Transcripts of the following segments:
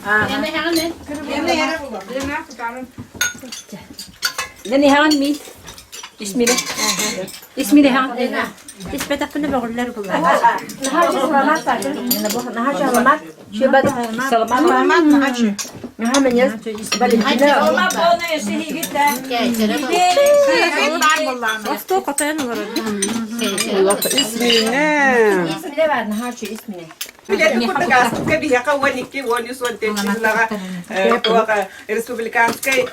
Nani hangan mi? Bismillah. Bismillah. Isbetak ko na ba kullar ko ba? Nahaja salamat sa akin. Nahaja salamat. Siya salamat. Salamat nahaja. Nahamanya Valentina. Salamat po na yung sihigit na. Wasto katayan var. Bismillah. Ismine var nahaja ismine. Bilet ko tagas ka biya ka waniki woni sonte chizlaga toka республиканской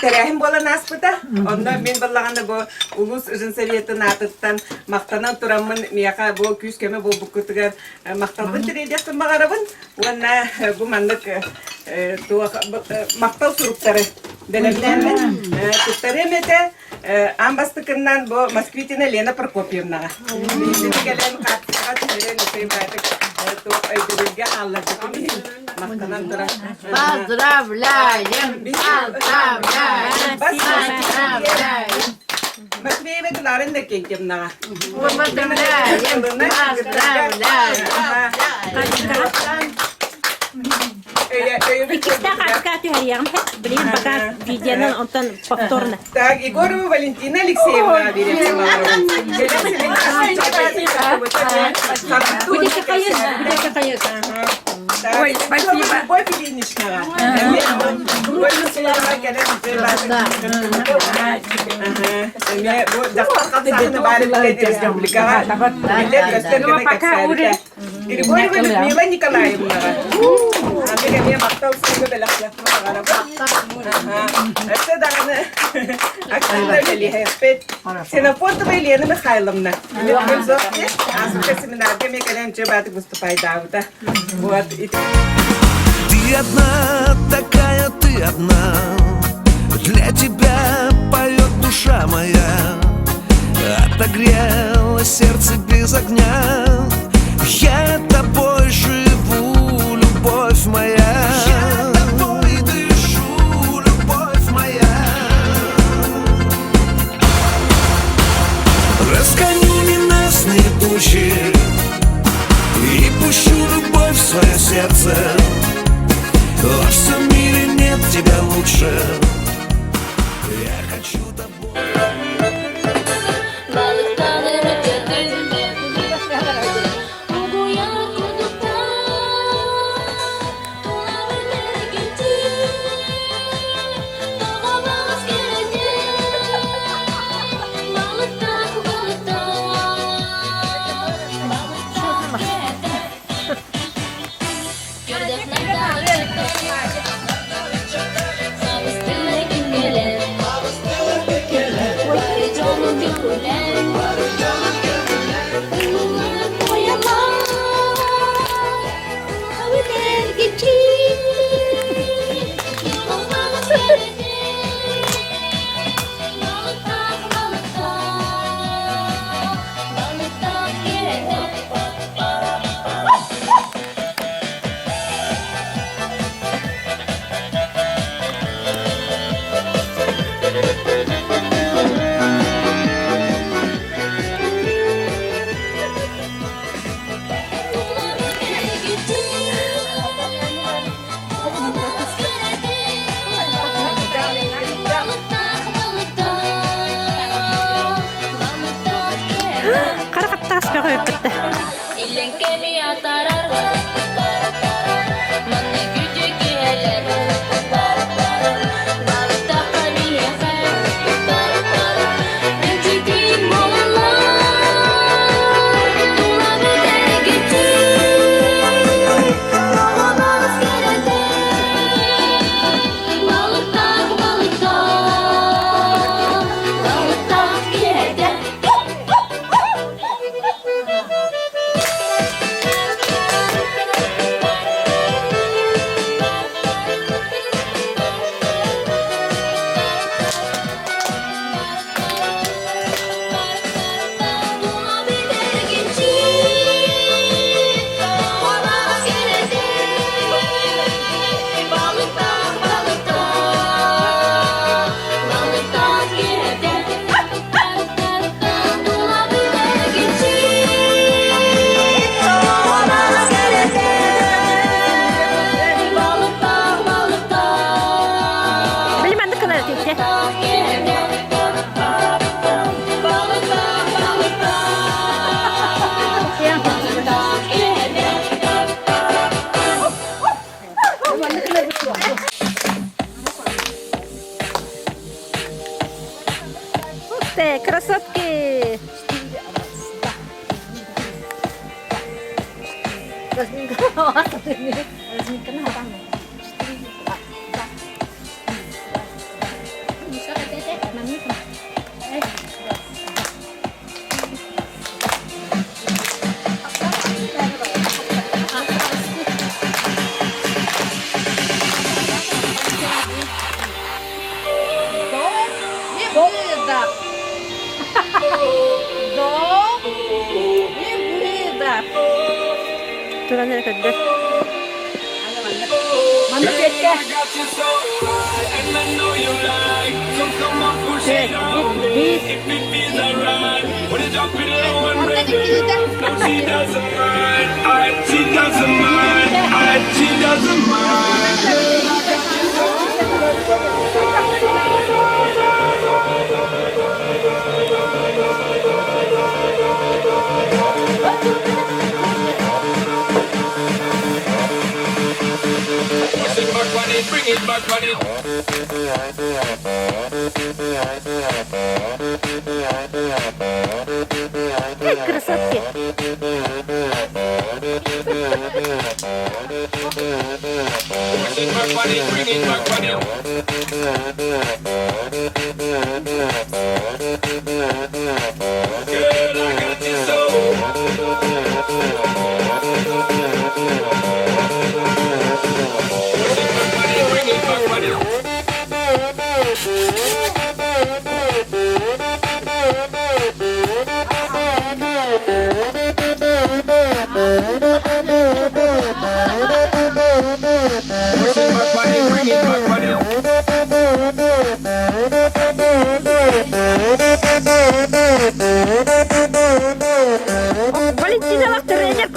теряхим бола наспыта онда мен баллаганда бу улус жинсовета натыттан мактанан турамын мияка бу күскеме бу букутугар макталбын тередеттен магарабын уонна бу мандык мактал суруктары белемдермен туттаремете амбастыкынан бу москвитина Лена Прокопьевнага бизин каттыга тирен сейбатык Поздравляем! Поздравляем! Матвеева Кларин да кентем на. Поздравляем! Поздравляем! İkisi de katkatı her yan hep bileyim bakar videonun ondan повторно. Так, Егорова Валентина Алексеевна берем. Будете каясь. Ой, спасибо. Любовь Ильинична. Григорьева Людмила Николаевна. Мне мактал сыгы белахлятма гараба. Это даганы активна велихепет. Сенафонтова Елена Михайловна. Асука семинарге мне колем чебаты выступай давда. Вот. Ты одна, такая ты одна. Для тебя поет душа моя. Отогрело сердце без огня. Я тобой живу, любовь моя. Я тобой дышу, любовь моя. Разгоню ненастные тучи и пущу любовь в свое сердце. Во всем мире нет тебя лучше. Я хочу тобой. Красотки, красотки. Turun dari kedua. Mana kita? Bring it back on it. Красотки. Bring it back on it. Girl, I got this soul. Bring it back on it. Bring it back on it. Валентина вас тренер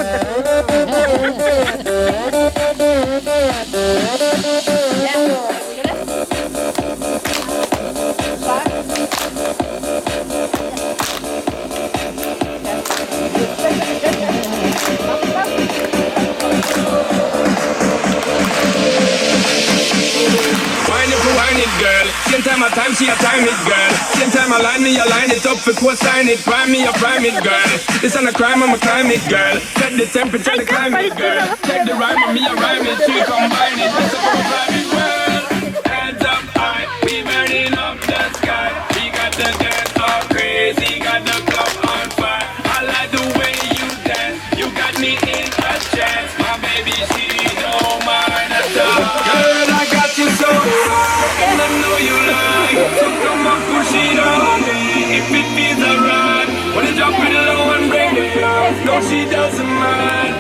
Wine it, girl. Same time I time, she a time it, girl. Same time I line me, I line it up for co-sign it. Prime me, I prime it, girl. It's on a crime, I'm a climb it, girl. Set the temperature, the climate, girl. Take the rhyme, and me, I rhyme it. She combine it, it's a private world. Hands up high, we burning up the sky. We got the dance all crazy, got the club on fire. I like the way you dance, you got me in a trance. My baby, she don't mind at all. Girl, I got you so high, and I know you like. So come on, push it on me, if it feels alright. Wanna drop it low and bring it up. No, she doesn't mind,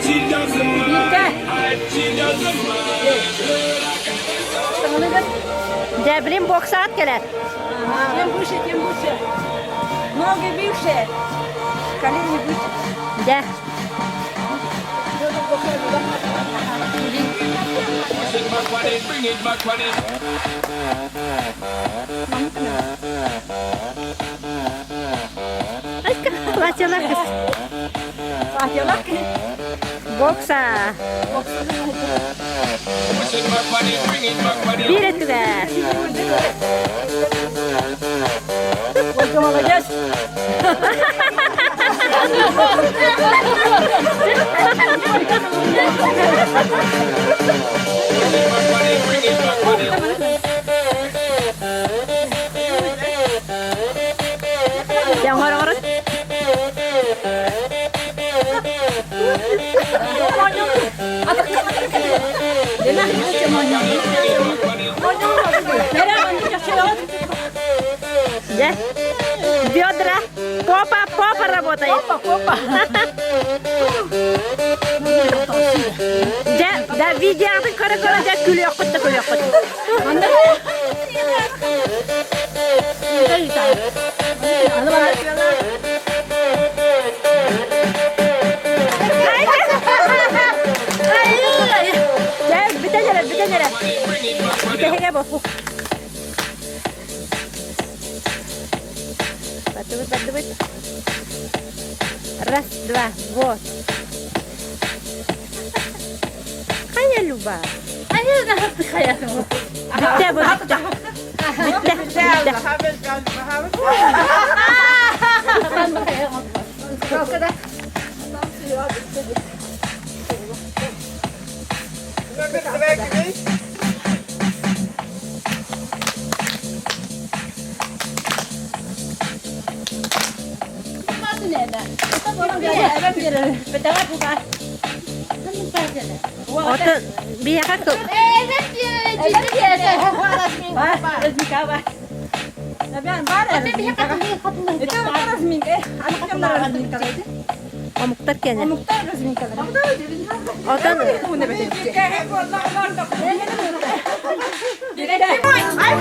she doesn't mind, she doesn't mind. Дебрин боксат келет. Тем выше, тем лучше. Ноги выше. Колени выше. Да. Bring it back on it. Платьелак. Бокса. Bring it back on it. Билетка. Ой, ты молодец. Bring it back on it. Yang orang-orang. Да. Бедра. Попа работает. Попа. Да, видеоны кора-кора, да, күлөккөт. Битенере. Битенере босу. Поддавай. Раз, два, вот. Хая Люба. Bitte. Kalkada. Otan biya ka ko. Omuktar kene. Otan. Ay,